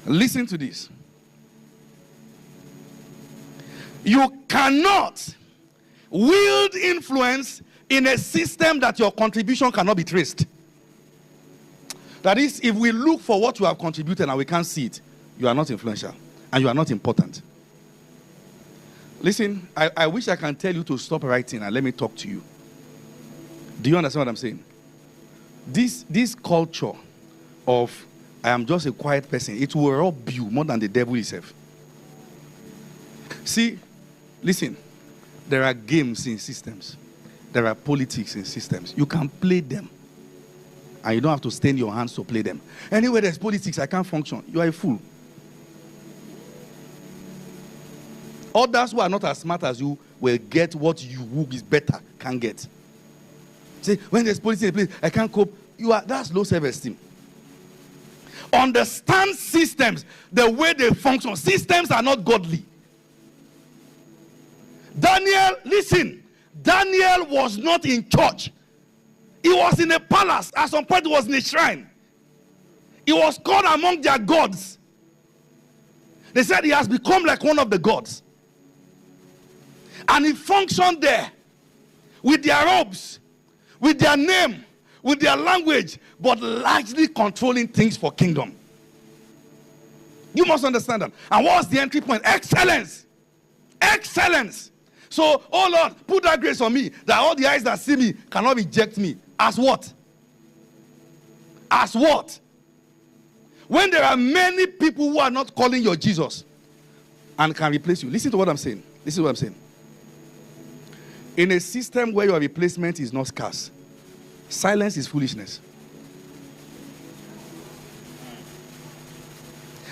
Listen to this. You cannot wield influence in a system that your contribution cannot be traced. That is, if we look for what you have contributed and we can't see it, you are not influential and you are not important. Listen, I wish I can tell you to stop writing and let me talk to you. Do you understand what I'm saying? This culture of I am just a quiet person, it will rob you more than the devil himself. See, listen, there are games in systems. There are politics in systems. You can play them. And you don't have to stain your hands to play them. Anywhere there's politics, I can't function. You are a fool. Others who are not as smart as you will get what you who is better can get. Say, when there's politics in a place, I can't cope. That's low self-esteem. Understand systems, the way they function. Systems are not godly. Daniel, listen. Daniel was not in church. He was in a palace. At some point, he was in a shrine. He was called among their gods. They said he has become like one of the gods. And he functioned there with their robes, with their name, with their language, but largely controlling things for kingdom. You must understand that. And what's the entry point? Excellence. Excellence. So, oh Lord, put that grace on me, that all the eyes that see me cannot reject me. As what? As what? When there are many people who are not calling your Jesus and can replace you. Listen to what I'm saying. This is what I'm saying. In a system where your replacement is not scarce, silence is foolishness.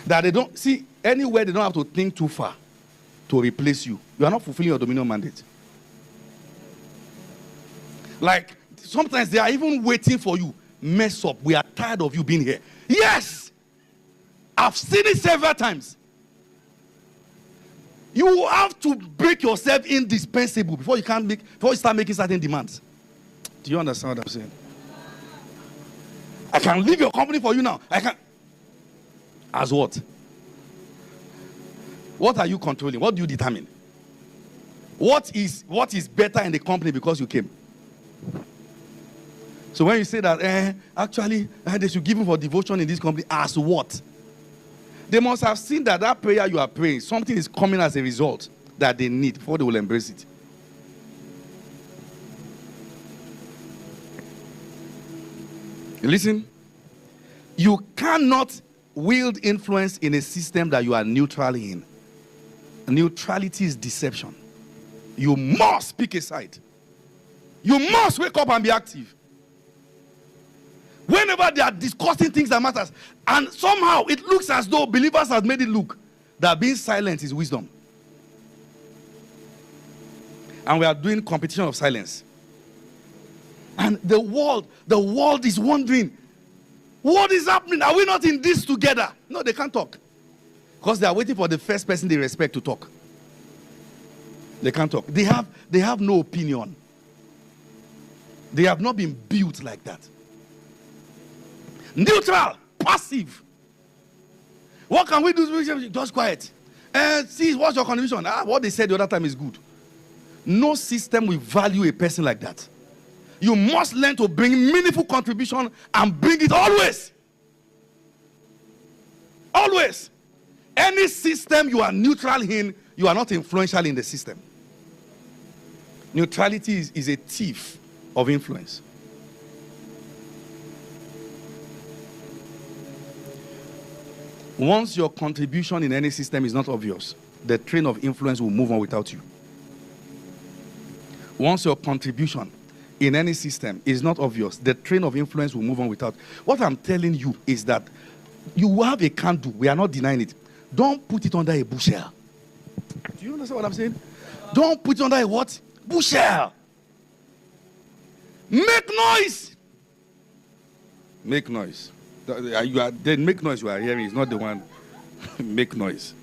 That they don't see anywhere, they don't have to think too far to replace you. You are not fulfilling your dominion mandate. Like sometimes they are even waiting for you. Mess up. We are tired of you being here. Yes, I've seen it several times. You have to break yourself indispensable before you start making certain demands. Do you understand what I'm saying? I can leave your company for you now. I can. As what? What are you controlling? What do you determine? What is better in the company because you came? So when you say that, actually, they should give him for devotion in this company, as what? They must have seen that prayer you are praying, something is coming as a result that they need before they will embrace it. Listen, you cannot wield influence in a system that you are neutral in. Neutrality is deception. You must pick a side. You must wake up and be active. Whenever they are discussing things that matters, and somehow it looks as though believers have made it look that being silent is wisdom. And we are doing competition of silence. And the world is wondering, what is happening? Are we not in this together? No, they can't talk. Because they are waiting for the first person they respect to talk. They can't talk. They have no opinion. They have not been built like that. Neutral, passive. What can we do? Just quiet. See, what's your contribution? What they said the other time is good. No system will value a person like that. You must learn to bring meaningful contribution and bring it always. Always. Any system you are neutral in, you are not influential in the system. Neutrality is a thief of influence. Once your contribution in any system is not obvious, the train of influence will move on without you. Once your contribution in any system is not obvious, the train of influence will move on without. What I'm telling you is that you have a candle. We are not denying it. Don't put it under a bushel. Do you understand what I'm saying? Don't put it under a what? Bushel. Make noise. Make noise. Then make noise you are hearing is not the one. Make noise.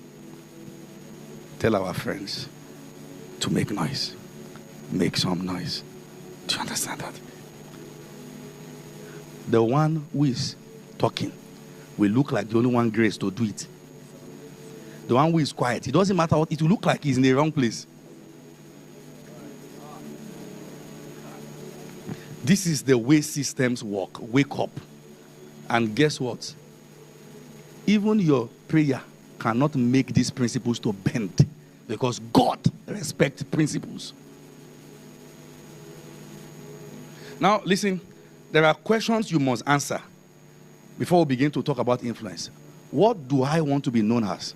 Tell our friends to make noise. Make some noise. Do you understand that? The one who is talking will look like the only one grace to do it. The one who is quiet. It doesn't matter what it will look like he's in the wrong place. This is the way systems work. Wake up. And guess what? Even your prayer cannot make these principles to bend, because God respects principles. Now, listen, there are questions you must answer before we begin to talk about influence. What do I want to be known as?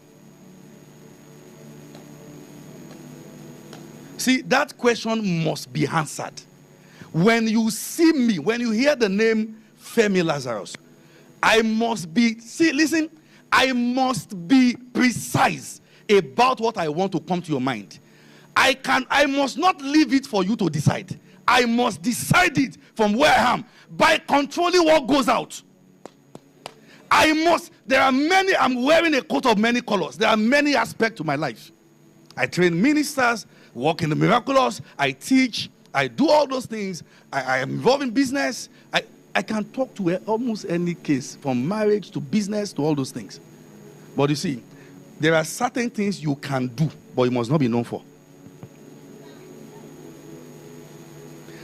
See, that question must be answered. When you see me, when you hear the name Femi Lazarus, I must be, see, listen, I must be precise about what I want to come to your mind. I must not leave it for you to decide. I must decide it from where I am by controlling what goes out. There are many, I'm wearing a coat of many colors. There are many aspects to my life. I train ministers, work in the miraculous, I teach, I do all those things. I am involved in business. I can talk to almost any case, from marriage to business to all those things. But you see, there are certain things you can do, but you must not be known for.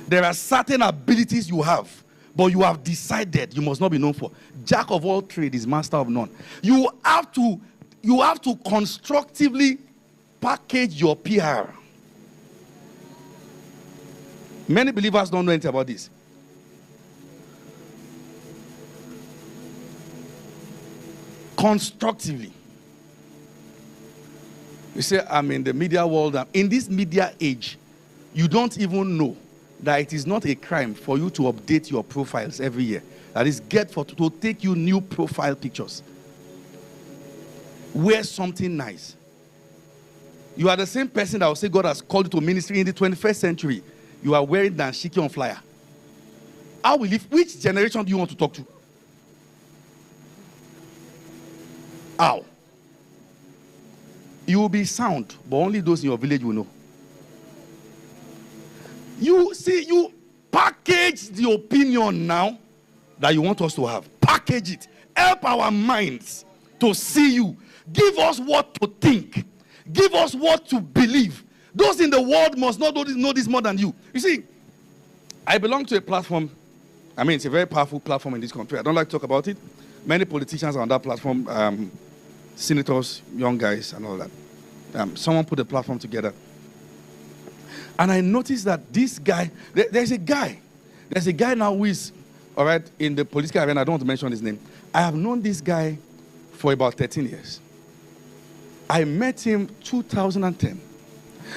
There are certain abilities you have, but you have decided you must not be known for. Jack of all trades is master of none. You have to constructively package your PR. Many believers don't know anything about this. Constructively. You say, I'm in the media world. In this media age, you don't even know that it is not a crime for you to update your profiles every year. That is, to take you new profile pictures. Wear something nice. You are the same person that will say God has called you to ministry in the 21st century. You are wearing Danshiki on flyer. How will live? Which generation do you want to talk to? How? You will be sound, but only those in your village will know. You see, you package the opinion now that you want us to have. Package it. Help our minds to see you. Give us what to think. Give us what to believe. Those in the world must not know this more than you. You see, I belong to a platform. I mean, it's a very powerful platform in this country. I don't like to talk about it. Many politicians are on that platform. Senators, young guys, and all that. Someone put the platform together. And I noticed that this guy, there's a guy now who is, all right, in the political arena. I don't want to mention his name. I have known this guy for about 13 years. I met him 2010.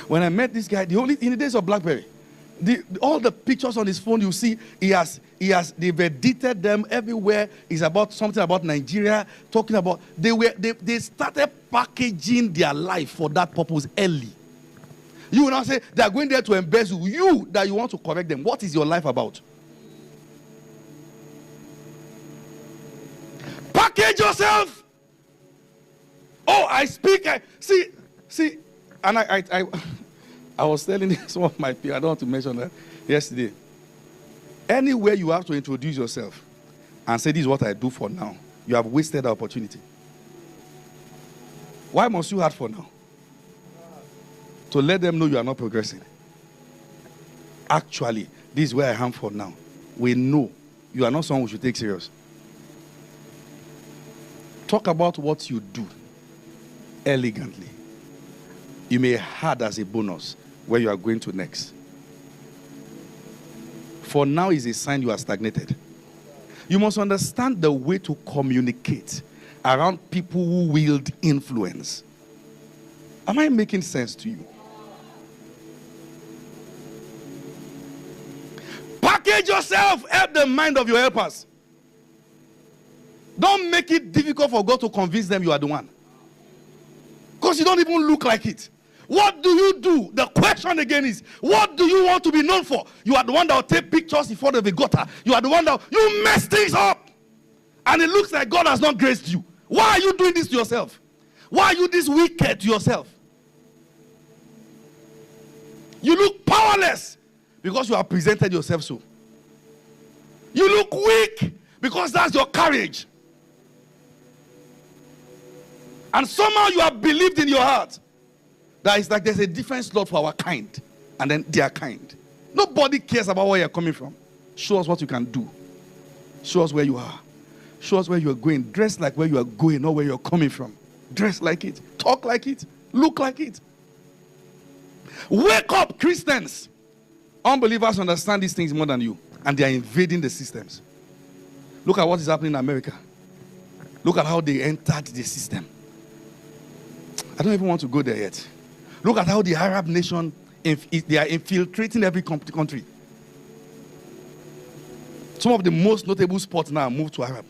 When I met this guy, in the days of BlackBerry, all the pictures on his phone you see, they've edited them everywhere. It's about something about Nigeria, talking about, they started packaging their life for that purpose early. You will not say, they are going there to embezzle you, that you want to correct them. What is your life about? Package yourself. Oh, I speak. See, and I was telling some of my peers, I don't want to mention that yesterday. Anywhere you have to introduce yourself and say, this is what I do for now, you have wasted the opportunity. Why must you have for now? To let them know you are not progressing. Actually, this is where I am for now. We know you are not someone we should take serious. Talk about what you do elegantly. You may add as a bonus where you are going to next. For now is a sign you are stagnated. You must understand the way to communicate around people who wield influence. Am I making sense to you? Package yourself. Help the mind of your helpers. Don't make it difficult for God to convince them you are the one. Because you don't even look like it. What do you do? The question again is, what do you want to be known for? You are the one that will take pictures in front of a gutter. You are the one that you mess things up. And it looks like God has not graced you. Why are you doing this to yourself? Why are you this wicked to yourself? You look powerless because you have presented yourself so. You look weak because that's your courage. And somehow you have believed in your heart that it's like there's a different slot for our kind and then their kind. Nobody cares about where you're coming from. Show us what you can do. Show us where you are. Show us where you are going. Dress like where you are going, not where you're coming from. Dress like it. Talk like it. Look like it. Wake up, Christians. Unbelievers understand these things more than you, and they are invading the systems. Look at what is happening in America. Look at how they entered the system. I don't even want to go there yet. Look at how the Arab nation, they are infiltrating every country. Some of the most notable sports now move to Arab.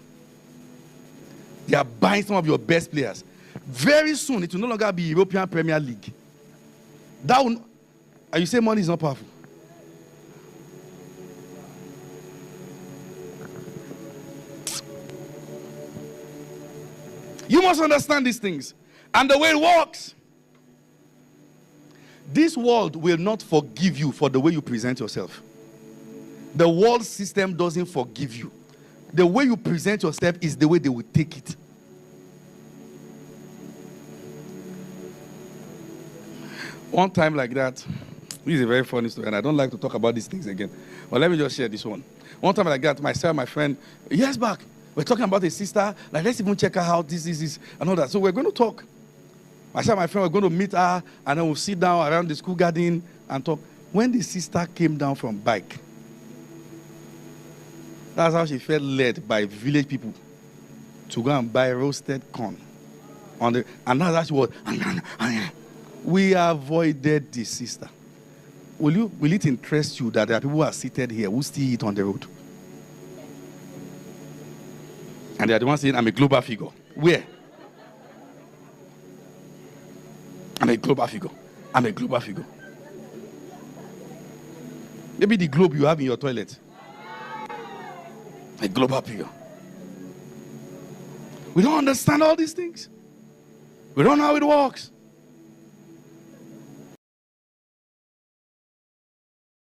They are buying some of your best players. Very soon, it will no longer be European Premier League. And you say money is not powerful. You must understand these things. And the way it works. This world will not forgive you for the way you present yourself. The world system doesn't forgive you. The way you present yourself is the way they will take it. One time like that, this is a very funny story, and I don't like to talk about these things again. But let me just share this one. One time like that, myself, my friend, years back, we're talking about a sister, like let's even check her out, this, and all that. So we're going to talk. Myself, my friend, we're going to meet her, and then we'll sit down around the school garden and talk. When the sister came down from bike, that's how she felt led by village people to go and buy roasted corn. And that's how she was. We avoided the sister. Will it interest you that there are people who are seated here who still eat on the road? And they are the ones saying, I'm a global figure. Where? I'm a global figure. I'm a global figure. Maybe the globe you have in your toilet. A global figure. We don't understand all these things. We don't know how it works.